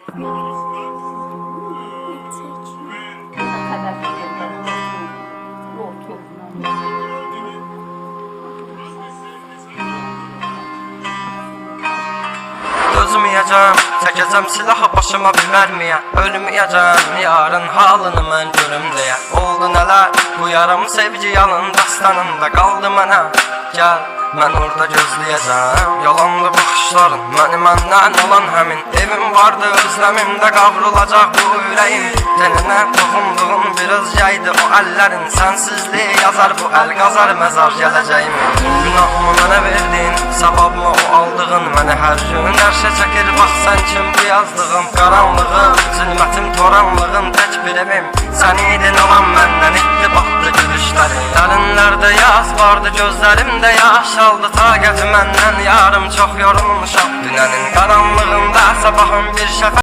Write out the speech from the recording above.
Dözməyəcəm, çəkəcəm silahı başıma bir mərmiyə. Ölməyəcəm, yarın halını mən görüm deyə. Oldu nələr, bu yarım sevgi yalın dastanında qaldı mənə. Gəl, mən orada gözləyəcəm. Yalandı baxışların, məni məndən olan həmin. Evim vardı, özləmimdə qavrulacaq bu ürəyim. Teninə toxunduğun biraz yaydı o əllərin. Sənsizliyi yazar bu əl qazar məzar gələcəyimi. Günahımı mənə verdin, savabımı o aldığın. Məni hər gün ərşə çəkir, bax sən kim bu yazdığım. Qaranlığım, zülmətim, toranlığım, tək bir evim. Sən idin alan məndən itdi baxdı gülüşləri. Dərinlərdə yaz vardı, gözlərimdə yaş aldı. Taqəti məndən yarım çox yorulmuşam. Dünənin qaranlığında sabahın bir şəfə